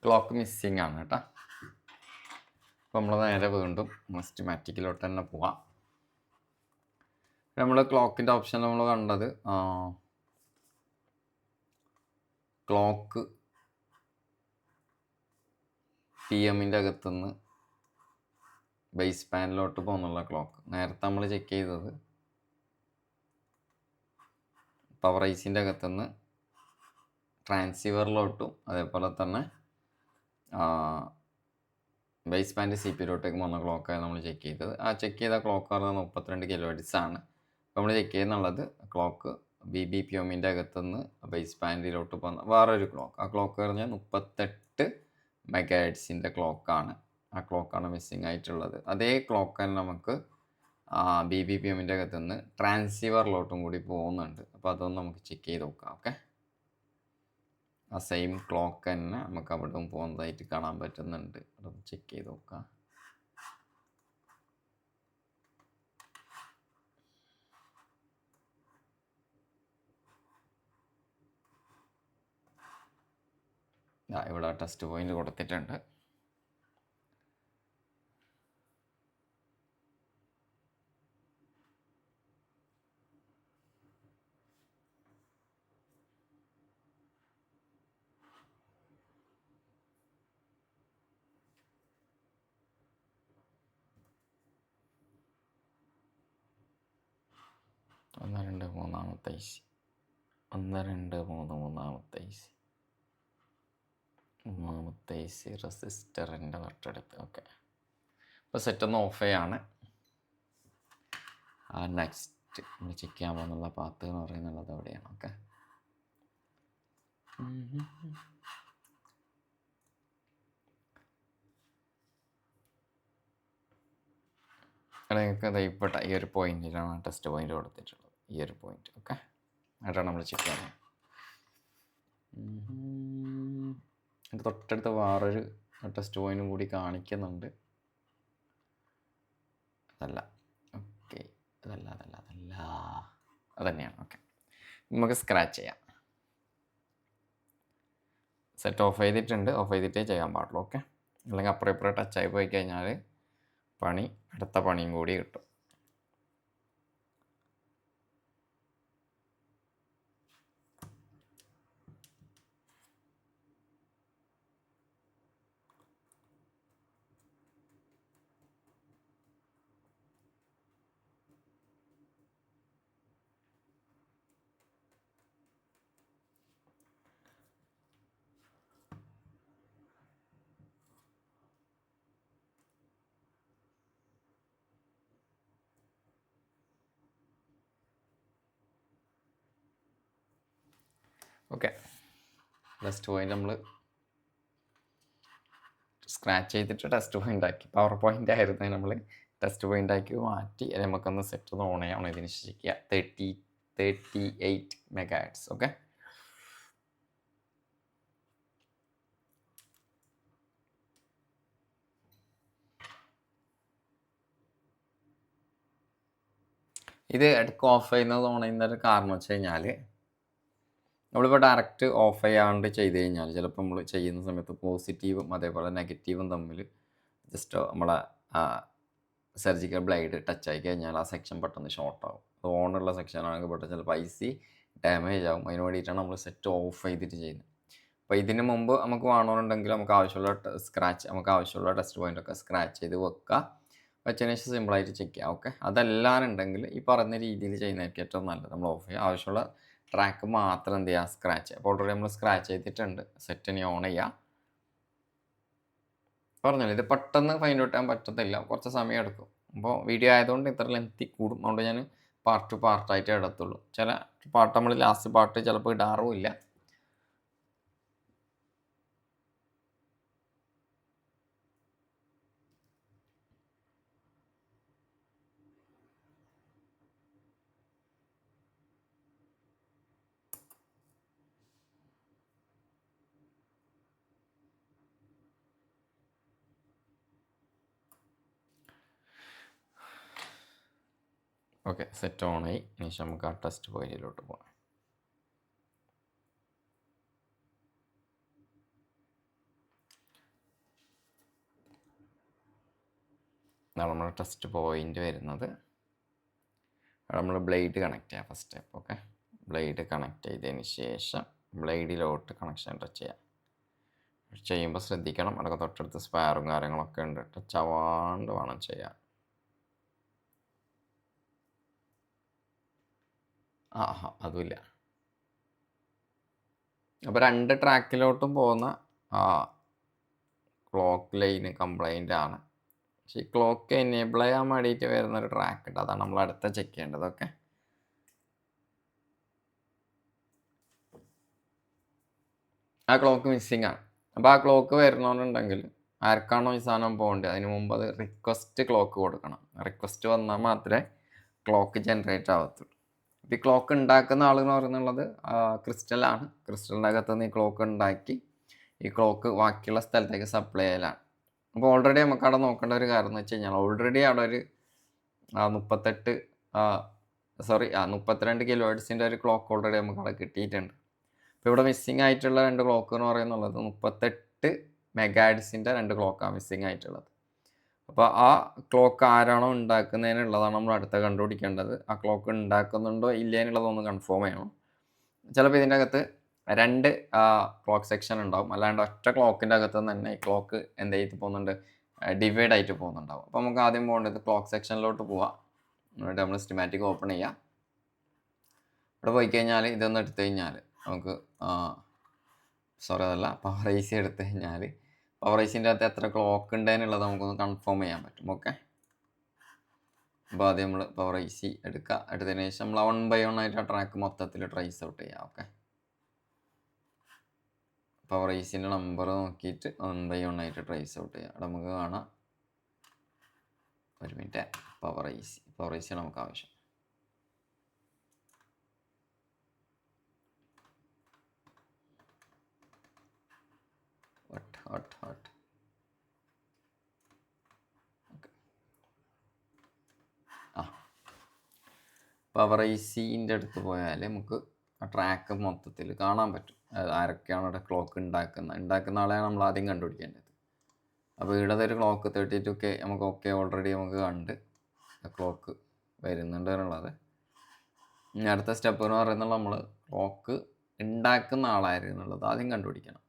ക്ലോക്ക് മിസ്സിങ് ആണ് കേട്ടോ. അപ്പോൾ നമ്മൾ നേരെ വീണ്ടും സിസ്റ്റമാറ്റിക്കിലോട്ട് തന്നെ പോവാം. നമ്മൾ ക്ലോക്കിൻ്റെ ഓപ്ഷൻ നമ്മൾ കണ്ടത് ക്ലോക്ക് PM-ൻ്റെ അകത്തുനിന്ന് ബേസ് പാനിലോട്ട് പോകുന്നുള്ള ക്ലോക്ക്. നേരത്തെ നമ്മൾ ചെക്ക് ചെയ്തത് പവർ ഐസിൻ്റെ അകത്തുനിന്ന് ട്രാൻസീവറിലോട്ടും അതേപോലെ തന്നെ ബേസ് ബാൻഡ് CP-ലോട്ടേക്ക് പോകുന്ന ക്ലോക്കാണ് നമ്മൾ ചെക്ക് ചെയ്തത്. ആ ചെക്ക് ചെയ്ത ക്ലോക്ക് പറഞ്ഞാൽ 32 kHz ആണ്. അപ്പോൾ നമ്മൾ ചെക്ക് ചെയ്യുന്നുള്ളത് ക്ലോക്ക് BBPM-ൻ്റെ അകത്തുനിന്ന് ബേസ് ബാൻഡിലോട്ട് പോകുന്ന വേറൊരു ക്ലോക്ക്. ആ ക്ലോക്ക് പറഞ്ഞാൽ 38 MHz ക്ലോക്കാണ്. ആ ക്ലോക്കാണ് മിസ്സിങ് ആയിട്ടുള്ളത്. അതേ ക്ലോക്ക് തന്നെ നമുക്ക് BBPM-ൻ്റെ അകത്തുനിന്ന് ട്രാൻസീവറിലോട്ടും കൂടി പോകുന്നുണ്ട്. അപ്പോൾ അതൊന്ന് നമുക്ക് ചെക്ക് ചെയ്ത് നോക്കാം. ഓക്കെ, ആ സെയിം ക്ലോക്ക് തന്നെ നമുക്ക് അവിടെ പോകുന്നതായിട്ട് കാണാൻ പറ്റുന്നുണ്ട്. അതൊന്ന് ചെക്ക് ചെയ്ത് നോക്കാം. ഇവിടെ ടെസ്റ്റ് പോയിന്റ് കൊടുത്തിട്ടുണ്ട്. ഒന്ന് രണ്ട് മൂന്നാമത്തെ IC, 1 2 3 മൂന്നാമത്തെ IC, മൂന്നാമത്തെ IC റെസിസ്റ്ററിൻ്റെ തൊട്ടടുത്ത്. ഓക്കെ, അപ്പോൾ സെറ്റൊന്ന് ഓഫ് ചെയ്യാണ്. നെക്സ്റ്റ് നമ്മൾ ചെക്ക് ചെയ്യാൻ പോകുന്നുള്ള പാത്ത് എന്ന് പറയുന്നുള്ളത് എവിടെയാണ്? ഓക്കെ, നിങ്ങൾക്ക് ദൈവപ്പെട്ട ഈ ഒരു പോയിന്റിലാണ് ടെസ്റ്റ് പോയിന്റ് കൊടുത്തിട്ടുള്ളത്. ഈ ഒരു പോയിന്റ്. ഓക്കെ, അതാണ് നമ്മൾ ചെക്ക് ചെയ്യുന്നത്. അതിൻ്റെ തൊട്ടടുത്ത് വേറൊരു ടെസ്റ്റ് പോയിന്റും കൂടി കാണിക്കുന്നുണ്ട്. അതല്ല, ഓക്കെ, അതല്ല അതന്നെയാണ്. ഓക്കെ, നമുക്ക് സ്ക്രാച്ച് ചെയ്യാം. സെറ്റ് ഓഫ് ചെയ്തിട്ടുണ്ട്. ഓഫ് ചെയ്തിട്ടേ ചെയ്യാൻ പാടുള്ളൂ. ഓക്കെ, അല്ലെങ്കിൽ അപ്പുറം ഇപ്പുറം ടച്ചായി പോയി കഴിഞ്ഞാൽ അടുത്ത പണിയും കൂടി കിട്ടും. ഓക്കെ, ടെസ്റ്റ് പോയിന്റ് നമ്മൾ സ്ക്രാച്ച് ചെയ്തിട്ട് ടെസ്റ്റ് പോയിന്റ് ആക്കി. പവർ പോയിന്റ് ആയിരുന്നു നമ്മൾ ടെസ്റ്റ് പോയിന്റ് ആക്കി മാറ്റി. നമുക്കൊന്ന് സെറ്റ് ഒന്ന് ഓൺ ചെയ്യാം. ഇതിന് ശരിക്കുക 38 MHz. ഓക്കെ, ഇത് ഇടയ്ക്ക് ഓഫ് ചെയ്യുന്നത് ഓൺ ചെയ്യുന്നൊരു കാരണം വെച്ച് കഴിഞ്ഞാൽ നമ്മളിപ്പോൾ ഡയറക്റ്റ് ഓഫ് ചെയ്യാണ്ട് ചെയ്ത് കഴിഞ്ഞാൽ ചിലപ്പോൾ നമ്മൾ ചെയ്യുന്ന സമയത്ത് പോസിറ്റീവും അതേപോലെ നെഗറ്റീവും തമ്മിൽ ജസ്റ്റ് നമ്മളെ സർജിക്കൽ ബ്ലേഡ് ടച്ച് ആയി കഴിഞ്ഞാൽ ആ സെക്ഷൻ പെട്ടെന്ന് ഷോർട്ട് ആവും. അത് ഓണുള്ള സെക്ഷനാണെങ്കിൽ പെട്ടെന്ന് ചിലപ്പോൾ IC ഡാമേജ് ആവും. അതിന് വേണ്ടിയിട്ടാണ് നമ്മൾ സെറ്റ് ഓഫ് ചെയ്തിട്ട് ചെയ്യുന്നത്. അപ്പോൾ ഇതിന് മുമ്പ് നമുക്ക് വേണമെന്നുണ്ടെങ്കിൽ നമുക്ക് ആവശ്യമുള്ള നമുക്ക് ആവശ്യമുള്ള ടെസ്റ്റ് പോയിൻ്റൊക്കെ സ്ക്രാച്ച് ചെയ്ത് വെക്കുക. വെച്ചതിന് ശേഷം സിമ്പിളായിട്ട് ചെക്ക് ചെയ്യാം. ഓക്കെ, അതല്ലാന്നുണ്ടെങ്കിൽ ഈ പറഞ്ഞ രീതിയിൽ ചെയ്യുന്നതായിരിക്കും ഏറ്റവും നല്ലത്. നമ്മൾ ഓഫ് ചെയ്യുക, ആവശ്യമുള്ള ട്രാക്ക് മാത്രം എന്ത് ചെയ്യുക, സ്ക്രാച്ച്. അപ്പോൾ ഓൾറെഡി നമ്മൾ സ്ക്രാച്ച് ചെയ്തിട്ടുണ്ട്. സെറ്റിനെ ഓൺ ചെയ്യുക. പറഞ്ഞല്ലോ, ഇത് പെട്ടെന്ന് ഫൈൻഡ് ഔട്ട് ചെയ്യാൻ പറ്റത്തില്ല, കുറച്ച് സമയം എടുക്കും. അപ്പോൾ വീഡിയോ ആയതുകൊണ്ട് ഇത്ര ലെങ്തി കൂടും. അതുകൊണ്ട് ഞാൻ പാർട്ട് പാർട്ടായിട്ടേ ഇടത്തുള്ളൂ. ചില പാർട്ട് നമ്മൾ ലാസ്റ്റ് പാർട്ട് ചിലപ്പോൾ ഇടാറുമില്ല. ഓക്കെ, സെറ്റ് ഓണായി. ഇനി നമുക്ക് ആ ടെസ്റ്റ് പോയിന്റിലോട്ട് പോകാം. നമ്മുടെ ടെസ്റ്റ് പോയിന്റ് വരുന്നത് നമ്മൾ ബ്ലേഡ് കണക്ട് ചെയ്യാം first step. Okay, blade connect ചെയ്തതിന് ശേഷം ബ്ലേഡിലോട്ട് കണക്ഷൻ ടച്ച് ചെയ്യാം. ചെയ്യുമ്പോൾ ശ്രദ്ധിക്കണം, അതൊക്കെ തൊട്ടടുത്ത് സ്പെയറും കാര്യങ്ങളൊക്കെ ഉണ്ട്, ടച്ച് ആവാണ്ട് വേണം ചെയ്യാൻ. അതുമില്ല. അപ്പോൾ 2 ട്രാക്കിലോട്ടും പോകുന്ന ക്ലോക്ക് ലൈന് കംപ്ലൈൻ്റ് ആണ്. പക്ഷേ ഈ ക്ലോക്ക് എനേബിൾ ചെയ്യാൻ വേണ്ടിയിട്ട് വരുന്നൊരു ട്രാക്ക് ഉണ്ട്, അതാണ് നമ്മൾ അടുത്ത ചെക്ക് ചെയ്യേണ്ടത്. ഓക്കെ, ആ ക്ലോക്ക് മിസ്സിങ് ആണ്. അപ്പോൾ ആ ക്ലോക്ക് വരണമെന്നുണ്ടെങ്കിൽ ആർക്കാണോ ഈ സാധനം പോകേണ്ടത് അതിന് മുമ്പ് അത് റിക്വസ്റ്റ് ക്ലോക്ക് കൊടുക്കണം. റിക്വസ്റ്റ് വന്നാൽ മാത്രമേ ക്ലോക്ക് ജനറേറ്റ് ആവത്തുള്ളൂ. ഈ ക്ലോക്ക് ഉണ്ടാക്കുന്ന ആളെന്ന് പറയുന്നുള്ളത് ക്രിസ്റ്റലാണ്. ക്രിസ്റ്റലിൻ്റെ അകത്ത് നിന്ന് ഈ ക്ലോക്ക് ഉണ്ടാക്കി ഈ ക്ലോക്ക് ബാക്കിയുള്ള സ്ഥലത്തേക്ക് സപ്ലൈ ചെയ്യലാണ്. അപ്പോൾ ഓൾറെഡി നമുക്ക് അവിടെ നോക്കേണ്ട ഒരു കാര്യം എന്ന് വെച്ച് കഴിഞ്ഞാൽ ഓൾറെഡി അവിടെ ഒരു 32 കിലോ ഹെർട്സിൻ്റെ ഒരു ക്ലോക്ക് ഓൾറെഡി നമുക്ക് അവിടെ കിട്ടിയിട്ടുണ്ട്. അപ്പോൾ ഇവിടെ മിസ്സിങ് ആയിട്ടുള്ള 2 ക്ലോക്ക് എന്ന് പറയുന്നുള്ളത് 38 മെഗാഹെർട്സിൻ്റെ 2 ക്ലോക്കാണ് മിസ്സിങ് ആയിട്ടുള്ളത്. അപ്പോൾ ആ ക്ലോക്ക് ആരാണോ ഉണ്ടാക്കുന്നതിനുള്ളതാണ് നമ്മൾ അടുത്ത കണ്ടുപിടിക്കേണ്ടത്. ആ ക്ലോക്ക് ഉണ്ടാക്കുന്നുണ്ടോ ഇല്ല എന്നുള്ളതൊന്ന് കൺഫേം ചെയ്യണം. ചിലപ്പോൾ ഇതിൻ്റെ അകത്ത് 2 ക്ലോക്ക് സെക്ഷൻ ഉണ്ടാവും, അല്ലാണ്ട് ഒറ്റ ക്ലോക്കിൻ്റെ അകത്ത് തന്നെ ഈ ക്ലോക്ക് എന്ത് ചെയ്ത് പോകുന്നുണ്ട്, ഡിവൈഡ് ആയിട്ട് പോകുന്നുണ്ടാവും. അപ്പോൾ നമുക്ക് ആദ്യം പോകേണ്ടത് ക്ലോക്ക് സെക്ഷനിലോട്ട് പോവാം. എന്നിട്ട് നമ്മൾ സ്റ്റിമാറ്റിക് ഓപ്പൺ ചെയ്യാം. ഇവിടെ പോയി കഴിഞ്ഞാൽ ഇതൊന്ന് എടുത്തു കഴിഞ്ഞാൽ നമുക്ക് പവർ ഐസി എടുത്തു കഴിഞ്ഞാൽ പവർ ഐസിൻ്റെ അകത്ത് എത്ര ക്ലോക്ക് ഉണ്ടെന്നുള്ളത് നമുക്കൊന്ന് കൺഫേം ചെയ്യാൻ പറ്റും. ഓക്കെ, അപ്പോൾ ആദ്യം നമ്മൾ പവർ ഐസി എടുത്തതിന് ശേഷം നമ്മൾ 1 by 1 ആയിട്ട് ആ ട്രാക്ക് മൊത്തത്തിൽ ട്രേസ് ഔട്ട് ചെയ്യാം. ഓക്കെ, പവർ ഐസിൻ്റെ നമ്പർ നോക്കിയിട്ട് 1 by 1 ആയിട്ട് ട്രേസ് ഔട്ട് ചെയ്യാം. അവിടെ നമുക്ക് കാണാം, ഒരു മിനിറ്റ്, പവർ ഐസി നമുക്ക് ആവശ്യം. ഹട്ട് പവർ ഐസിൻ്റെ അടുത്ത് പോയാൽ നമുക്ക് ആ ട്രാക്ക് മൊത്തത്തിൽ കാണാൻ പറ്റും, ആരൊക്കെയാണ് അവിടെ ക്ലോക്ക് ഉണ്ടാക്കുന്ന ആളെയാണ് നമ്മൾ ആദ്യം കണ്ടുപിടിക്കേണ്ടത്. അപ്പോൾ ഇവിടെ ഒരു ക്ലോക്ക് 32K നമുക്ക് ഓൾറെഡി നമുക്ക് കണ്ട് ക്ലോക്ക് വരുന്നുണ്ട് എന്നുള്ളത്. ഇനി അടുത്ത സ്റ്റെപ്പ് എന്ന് പറയുന്നത് നമ്മൾ ക്ലോക്ക് ഉണ്ടാക്കുന്ന ആളായിരുന്നു എന്നുള്ളത് ആദ്യം കണ്ടുപിടിക്കണം.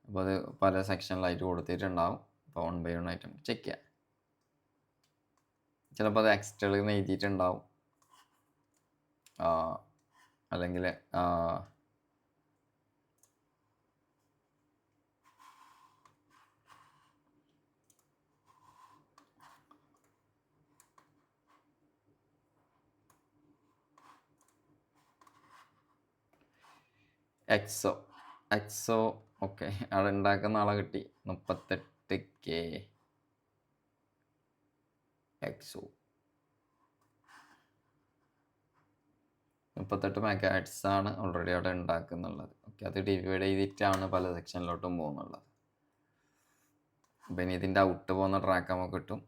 അപ്പോൾ അത് പല സെക്ഷനിലായിട്ട് കൊടുത്തിട്ടുണ്ടാവും. അപ്പോൾ 1 by 1 ആയിട്ട് ചെക്ക് ചെയ്യാം. ചിലപ്പോൾ അത് എക്സ്റ്റേണിൽ നിന്ന് എഴുതിയിട്ടുണ്ടാവും, അല്ലെങ്കിൽ എക്സോ ഓക്കെ, അവിടെ ഉണ്ടാക്കുന്ന ആളെ കിട്ടി 38K എക്സോ 38 മെഗാഹെർട്സ് ആണ് ഓൾറെഡി അവിടെ ഉണ്ടാക്കുന്നുള്ളത്. ഓക്കെ, അത് ഡിവൈഡ് ചെയ്തിട്ടാണ് പല സെക്ഷനിലോട്ടും പോകുന്നുള്ളത്. അപ്പം ഇനി ഇതിൻ്റെ ഔട്ട് പോകുന്ന ട്രാക്ക് നമുക്ക് കിട്ടും.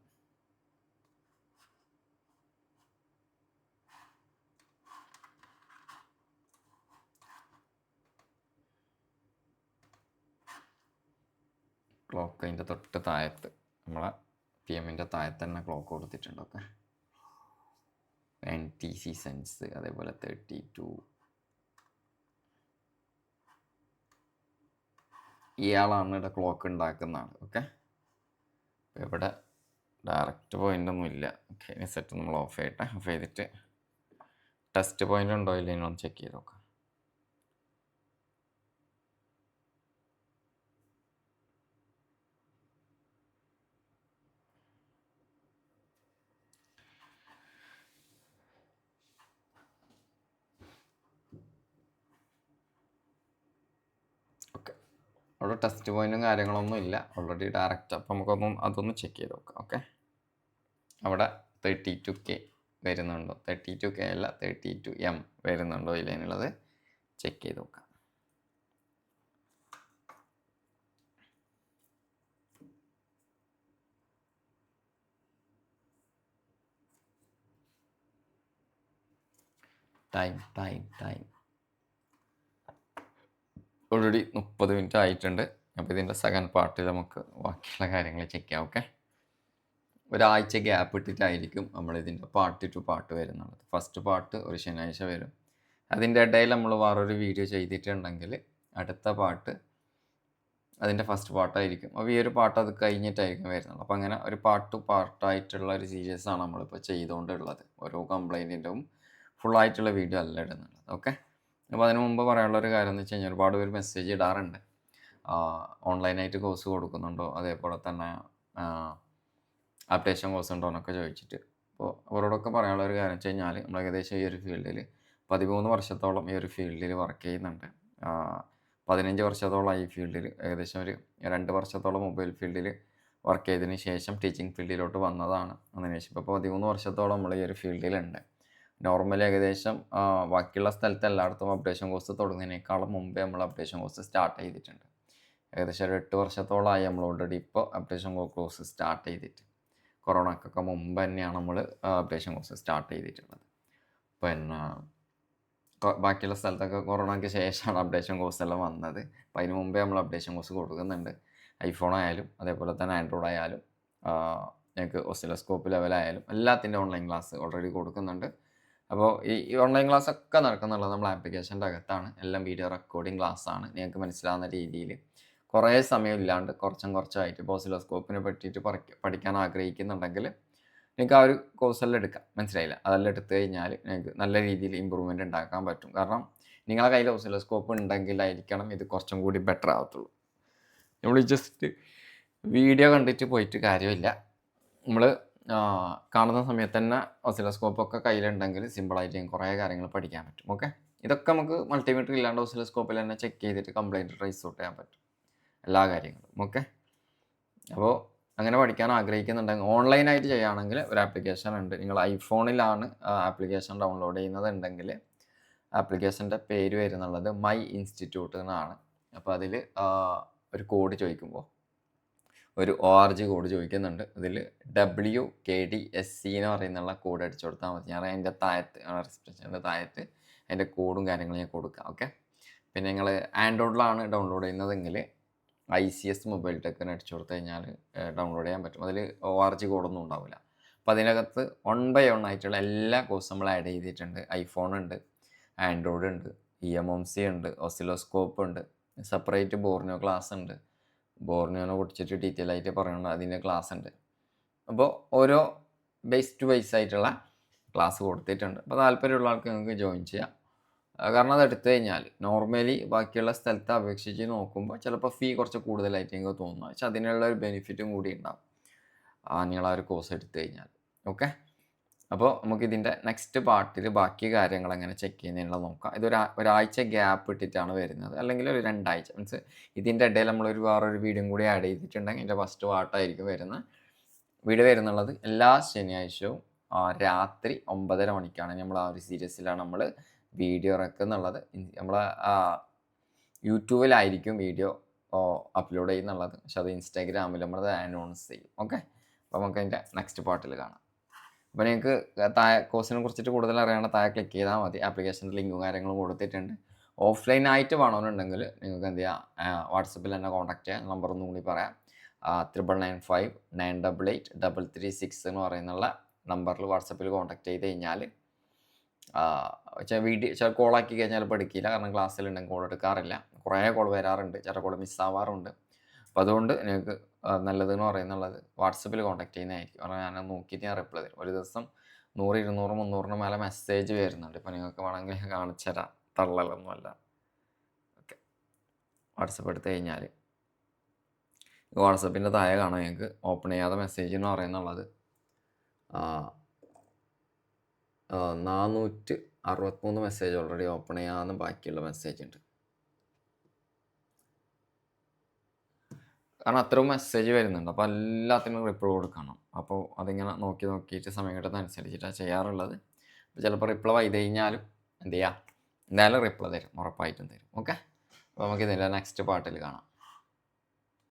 ക്ലോക്ക് അതിൻ്റെ തൊട്ട് താഴത്ത് നമ്മളെ PM താഴത്ത് തന്നെ ക്ലോക്ക് കൊടുത്തിട്ടുണ്ട്. ഓക്കെ, NTC സെൻസ്, അതേപോലെ 32 ഇയാളാണ് ഇവിടെ ക്ലോക്ക് ഉണ്ടാക്കുന്ന ആൾ. ഓക്കെ, ഇവിടെ ഡയറക്റ്റ് പോയിൻ്റൊന്നും ഇല്ല. ഓക്കെ, ഇനി സെറ്റ് നമ്മൾ ഓഫ് ചെയ്യട്ടെ. ഓഫ് ചെയ്തിട്ട് ടെസ്റ്റ് പോയിൻ്റ് ഉണ്ടോ ഇല്ല ഒന്ന് ചെക്ക് ചെയ്ത് നോക്കാം. ഓക്കെ, അവിടെ ടെസ്റ്റ് പോയിൻറ്റും കാര്യങ്ങളൊന്നും ഇല്ല ഓൾറെഡി ഡയറക്റ്റ്. അപ്പോൾ അതൊന്ന് ചെക്ക് ചെയ്ത് നോക്കാം. ഓക്കെ, അവിടെ 32K വരുന്നുണ്ടോ, 32K അല്ല 32M വരുന്നുണ്ടോ ഇല്ല എന്നുള്ളത് ചെക്ക് ചെയ്ത് നോക്കാം. ടൈം ഓൾറെഡി 30 മിനിറ്റ് ആയിട്ടുണ്ട്. അപ്പോൾ ഇതിൻ്റെ സെക്കൻഡ് പാർട്ടിൽ നമുക്ക് ബാക്കിയുള്ള കാര്യങ്ങൾ ചെക്ക് ചെയ്യാം. ഓക്കെ, ഒരാഴ്ച ഗ്യാപ്പ് ഇട്ടിട്ടായിരിക്കും നമ്മളിതിൻ്റെ പാർട്ട് ടു പാർട്ട് വരുന്നത്. ഫസ്റ്റ് പാർട്ട് ഒരു ശനിയാഴ്ച വരും. അതിൻ്റെ ഇടയിൽ നമ്മൾ വേറൊരു വീഡിയോ ചെയ്തിട്ടുണ്ടെങ്കിൽ അടുത്ത പാർട്ട് അതിൻ്റെ ഫസ്റ്റ് പാർട്ടായിരിക്കും. അപ്പോൾ ഈ ഒരു പാർട്ട് അത് കഴിഞ്ഞിട്ടായിരിക്കും വരുന്നത്. അപ്പോൾ അങ്ങനെ ഒരു പാർട്ടായിട്ടുള്ള ഒരു സീരീസാണ് നമ്മളിപ്പോൾ ചെയ്തുകൊണ്ടുള്ളത്. ഓരോ കംപ്ലൈൻറ്റിൻ്റെയും ഫുള്ളായിട്ടുള്ള വീഡിയോ അല്ല ഇടുന്നുള്ളത്. ഓക്കെ, അപ്പോൾ അതിന് മുമ്പ് പറയാനുള്ളൊരു കാര്യം എന്ന് വെച്ച് കഴിഞ്ഞാൽ ഒരുപാട് പേര് മെസ്സേജ് ഇടാറുണ്ട്, ഓൺലൈനായിട്ട് കോഴ്സ് കൊടുക്കുന്നുണ്ടോ, അതേപോലെ തന്നെ അപ്ഡേഷൻ കോഴ്സ് ഉണ്ടോ എന്നൊക്കെ ചോദിച്ചിട്ട്. അപ്പോൾ അവരോടൊക്കെ പറയാനുള്ള ഒരു കാര്യം വെച്ച് കഴിഞ്ഞാൽ നമ്മൾ ഏകദേശം ഈ ഒരു ഫീൽഡിൽ 13 വർഷത്തോളം ഈ ഒരു ഫീൽഡിൽ വർക്ക് ചെയ്യുന്നുണ്ട്. 15 വർഷത്തോളം ഈ ഫീൽഡിൽ, ഏകദേശം ഒരു 2 വർഷത്തോളം മൊബൈൽ ഫീൽഡിൽ വർക്ക് ചെയ്തതിന് ശേഷം ടീച്ചിങ് ഫീൽഡിലോട്ട് വന്നതാണ്. അതിനുശേഷം ഇപ്പോൾ 13 വർഷത്തോളം നമ്മൾ ഈ ഒരു ഫീൽഡിലുണ്ട്. നോർമലി ഏകദേശം ബാക്കിയുള്ള സ്ഥലത്ത് എല്ലായിടത്തും അപ്ഡേഷൻ കോഴ്സ് തുടങ്ങുന്നതിനേക്കാളും മുമ്പേ നമ്മൾ അപ്ഡേഷൻ കോഴ്സ് സ്റ്റാർട്ട് ചെയ്തിട്ടുണ്ട്. ഏകദേശം ഒരു 8 വർഷത്തോളമായി നമ്മൾ ഓൾറെഡി ഇപ്പോൾ അപ്ഡേഷൻ കോഴ്സ് സ്റ്റാർട്ട് ചെയ്തിട്ട്. കൊറോണക്കൊക്കെ മുമ്പ് തന്നെയാണ് നമ്മൾ അപ്ഡേഷൻ കോഴ്സ് സ്റ്റാർട്ട് ചെയ്തിട്ടുള്ളത്. പിന്നെ ബാക്കിയുള്ള സ്ഥലത്തൊക്കെ കൊറോണയ്ക്ക് ശേഷമാണ് അപ്ഡേഷൻ കോഴ്സ് എല്ലാം വന്നത്. അപ്പോൾ അതിന് മുമ്പേ നമ്മൾ അപ്ഡേഷൻ കോഴ്സ് കൊടുക്കുന്നുണ്ട്. ഐഫോൺ ആയാലും അതേപോലെ തന്നെ ആൻഡ്രോയിഡ് ആയാലും ഞങ്ങൾക്ക് ഓസിലോസ്കോപ്പ് ലെവലായാലും എല്ലാത്തിൻ്റെ ഓൺലൈൻ ക്ലാസ് ഓൾറെഡി കൊടുക്കുന്നുണ്ട്. അപ്പോൾ ഈ ഓൺലൈൻ ക്ലാസ് ഒക്കെ നടക്കുന്നുള്ളത് നമ്മൾ ആപ്ലിക്കേഷൻ്റെ അകത്താണ്. എല്ലാം വീഡിയോ റെക്കോർഡിംഗ് ക്ലാസ്സാണ്. നിങ്ങൾക്ക് മനസ്സിലാവുന്ന രീതിയിൽ കുറേ സമയം ഇല്ലാണ്ട് കുറച്ചായിട്ട് ഇപ്പോൾ ഓസിലോസ്കോപ്പിനെ പറ്റിയിട്ട് പഠിക്കാൻ ആഗ്രഹിക്കുന്നുണ്ടെങ്കിൽ നിങ്ങൾക്ക് ആ ഒരു കോഴ്സെല്ലാം എടുക്കാം. മനസ്സിലായില്ല? അതെല്ലാം എടുത്തു കഴിഞ്ഞാൽ നിങ്ങൾക്ക് നല്ല രീതിയിൽ ഇമ്പ്രൂവ്മെൻറ്റ് ഉണ്ടാക്കാൻ പറ്റും. കാരണം നിങ്ങളുടെ കയ്യിൽ ഓസിലോസ്കോപ്പ് ഉണ്ടെങ്കിലായിരിക്കണം ഇത് കുറച്ചും കൂടി ബെറ്റർ ആവത്തുള്ളൂ. നമ്മൾ ജസ്റ്റ് വീഡിയോ കണ്ടിട്ട് പോയിട്ട് കാര്യമില്ല. നമ്മൾ കാണുന്ന സമയത്ത് തന്നെ ഓസിലോസ്കോപ്പൊക്കെ കയ്യിലുണ്ടെങ്കിൽ സിമ്പിളായിട്ട് കുറേ കാര്യങ്ങൾ പഠിക്കാൻ പറ്റും. ഓക്കെ, ഇതൊക്കെ നമുക്ക് മൾട്ടിമീറ്റർ ഇല്ലാണ്ട് ഓസിലോസ്കോപ്പിൽ തന്നെ ചെക്ക് ചെയ്തിട്ട് കംപ്ലൈൻറ്റ് ട്രേസ് ഔട്ട് ചെയ്യാൻ പറ്റും, എല്ലാ കാര്യങ്ങളും. ഓക്കെ, അപ്പോൾ അങ്ങനെ പഠിക്കാൻ ആഗ്രഹിക്കുന്നുണ്ടെങ്കിൽ ഓൺലൈനായിട്ട് ചെയ്യുകയാണെങ്കിൽ ഒരു ആപ്ലിക്കേഷൻ ഉണ്ട്. നിങ്ങൾ ഐഫോണിലാണ് ആപ്ലിക്കേഷൻ ഡൗൺലോഡ് ചെയ്യുന്നതുണ്ടെങ്കിൽ ആപ്ലിക്കേഷൻ്റെ പേര് വരുന്നുള്ളത് മൈ ഇൻസ്റ്റിറ്റ്യൂട്ട് എന്നാണ്. അപ്പോൾ അതിൽ ഒരു കോഡ് ചോദിക്കുമ്പോൾ ഒരു ORG കോഡ് ചോദിക്കുന്നുണ്ട്. അതിൽ WKDSC എന്ന് പറയുന്നുള്ള കോഡ് അടിച്ചു കൊടുത്താൽ മതി. ഞാൻ അതിൻ്റെ താഴത്ത് റിസ്ട്രിക്ഷൻ്റെ താഴത്ത് അതിൻ്റെ കോഡും കാര്യങ്ങളും ഞാൻ കൊടുക്കാം. ഓക്കെ, പിന്നെ നിങ്ങൾ ആൻഡ്രോയിഡിലാണ് ഡൗൺലോഡ് ചെയ്യുന്നതെങ്കിൽ ICS മൊബൈൽ ടെക്കിന് അടിച്ചു കൊടുത്തു കഴിഞ്ഞാൽ ഡൗൺലോഡ് ചെയ്യാൻ പറ്റും. അതിൽ ORG കോഡൊന്നും ഉണ്ടാവില്ല. അപ്പോൾ അതിനകത്ത് 1 by 1 ആയിട്ടുള്ള എല്ലാ കോഴ്സും നമ്മൾ ആഡ് ചെയ്തിട്ടുണ്ട്. ഐഫോൺ ഉണ്ട്, ആൻഡ്രോയിഡ് ഉണ്ട്, EMMC ഉണ്ട്, ഓസിലോസ്കോപ്പ് ഉണ്ട്, സെപ്പറേറ്റ് ബോർണിയോ ക്ലാസ് ഉണ്ട്. ബോർണിയോനെ കുറിച്ചിട്ട് ഡീറ്റെയിൽ ആയിട്ട് പറയുന്നുണ്ട്, അതിൻ്റെ ക്ലാസ് ഉണ്ട്. അപ്പോൾ ഓരോ ബേസ് ടു ബേസ് ആയിട്ടുള്ള ക്ലാസ് കൊടുത്തിട്ടുണ്ട്. അപ്പോൾ താല്പര്യമുള്ള ആൾക്ക് നിങ്ങൾക്ക് ജോയിൻ ചെയ്യാം. കാരണം അത് എടുത്തു കഴിഞ്ഞാൽ നോർമലി ബാക്കിയുള്ള സ്ഥലത്തെ അപേക്ഷിച്ച് നോക്കുമ്പോൾ ചിലപ്പോൾ ഫീ കുറച്ച് കൂടുതലായിട്ട് നിങ്ങൾക്ക് തോന്നുന്നു. പക്ഷെ അതിനുള്ള ഒരു ബെനിഫിറ്റും കൂടി ഉണ്ടാവും നിങ്ങൾ ആ ഒരു കോഴ്സ് എടുത്തു കഴിഞ്ഞാൽ. ഓക്കെ, അപ്പോൾ നമുക്കിതിൻ്റെ നെക്സ്റ്റ് പാർട്ടിൽ ബാക്കി കാര്യങ്ങൾ എങ്ങനെ ചെക്ക് ചെയ്യുന്നതിനുള്ള നോക്കാം. ഒരാഴ്ച ഗ്യാപ്പ് ഇട്ടിട്ടാണ് വരുന്നത്, അല്ലെങ്കിൽ ഒരു 2 ആഴ്ച. മീൻസ് ഇതിൻ്റെ ഇടയിൽ നമ്മളൊരു വേറൊരു വീഡിയോ കൂടി ആഡ് ചെയ്തിട്ടുണ്ടെങ്കിൽ ഇതിൻ്റെ ഫസ്റ്റ് പാർട്ടായിരിക്കും വീഡിയോ വരുന്നുള്ളത്. എല്ലാ ശനിയാഴ്ചയും രാത്രി 9:30 മണിക്കാണ് നമ്മൾ ആ ഒരു സീരീസിലാണ് നമ്മൾ വീഡിയോ ഇറക്കുന്നുള്ളത്. നമ്മളെ യൂട്യൂബിലായിരിക്കും വീഡിയോ അപ്ലോഡ് ചെയ്യുന്നുള്ളത്. പക്ഷെ അത് ഇൻസ്റ്റാഗ്രാമിൽ നമ്മളത് അനൗൺസ് ചെയ്യും. ഓക്കെ, അപ്പോൾ നമുക്ക് അതിൻ്റെ നെക്സ്റ്റ് പാർട്ടിൽ കാണാം. അപ്പോൾ നിങ്ങൾക്ക് താഴെ കോഴ്സിനെ കുറിച്ചിട്ട് കൂടുതൽ അറിയണം, താഴെ ക്ലിക്ക് ചെയ്താൽ മതി. ആപ്ലിക്കേഷൻ്റെ ലിങ്കും കാര്യങ്ങളും കൊടുത്തിട്ടുണ്ട്. ഓഫ്ലൈനായിട്ട് വേണമെന്നുണ്ടെങ്കിൽ നിങ്ങൾക്ക് എന്ത് ചെയ്യാം, വാട്സപ്പിൽ തന്നെ കോൺടാക്ട് ചെയ്യാം. നമ്പർ ഒന്നും കൂടി പറയാം, 9995988336 എന്ന് പറയുന്നുള്ള നമ്പറിൽ വാട്സപ്പിൽ കോൺടാക്ട് ചെയ്ത് കഴിഞ്ഞാൽ വീഡിയോ കോളാക്കി കഴിഞ്ഞാൽ ചിലപ്പോൾ എടുക്കില്ല. കാരണം ക്ലാസ്സിലുണ്ടെങ്കിൽ കോൾ എടുക്കാറില്ല. കുറേ കോൾ വരാറുണ്ട്, ചില കോൾ മിസ്സാവാറുണ്ട്. അപ്പോൾ അതുകൊണ്ട് നിങ്ങൾക്ക് നല്ലതെന്ന് പറയുന്നുള്ളത് വാട്സപ്പിൽ കോൺടാക്ട് ചെയ്യുന്നതായിരിക്കും. കാരണം ഞാൻ നോക്കിയിട്ട് ഞാൻ റിപ്ലൈ തരും. ഒരു ദിവസം 100, 200, 300 മേലെ മെസ്സേജ് വരുന്നുണ്ട്. ഇപ്പോൾ നിങ്ങൾക്ക് വേണമെങ്കിൽ കാണിച്ചു തരാം, തള്ളലൊന്നുമല്ല. ഓക്കെ, വാട്സപ്പ് എടുത്തു കഴിഞ്ഞാൽ വാട്സപ്പിൻ്റെ താഴെ കാണാം നിങ്ങൾക്ക് ഓപ്പൺ ചെയ്യാതെ മെസ്സേജ് എന്ന് പറയുന്നുള്ളത് 463 മെസ്സേജ് ഓൾറെഡി ഓപ്പൺ ചെയ്യാമെന്ന് ബാക്കിയുള്ള മെസ്സേജ് ഉണ്ട്. കാരണം അത്രയും മെസ്സേജ് വരുന്നുണ്ട്. അപ്പോൾ എല്ലാത്തിനും റിപ്ലൈ കൊടുക്കണം. അപ്പോൾ അതിങ്ങനെ നോക്കിയിട്ട് സമയം കിട്ടുന്നതനുസരിച്ചിട്ടാണ് ചെയ്യാറുള്ളത്. അപ്പോൾ ചിലപ്പോൾ റിപ്ലൈ ചെയ്ത് കഴിഞ്ഞാലും എന്ത് ചെയ്യുക, എന്തായാലും റിപ്ലൈ തരും, ഉറപ്പായിട്ടും തരും. ഓക്കെ, അപ്പോൾ നമുക്കിതിൻ്റെ നെക്സ്റ്റ് പാർട്ടിൽ കാണാം.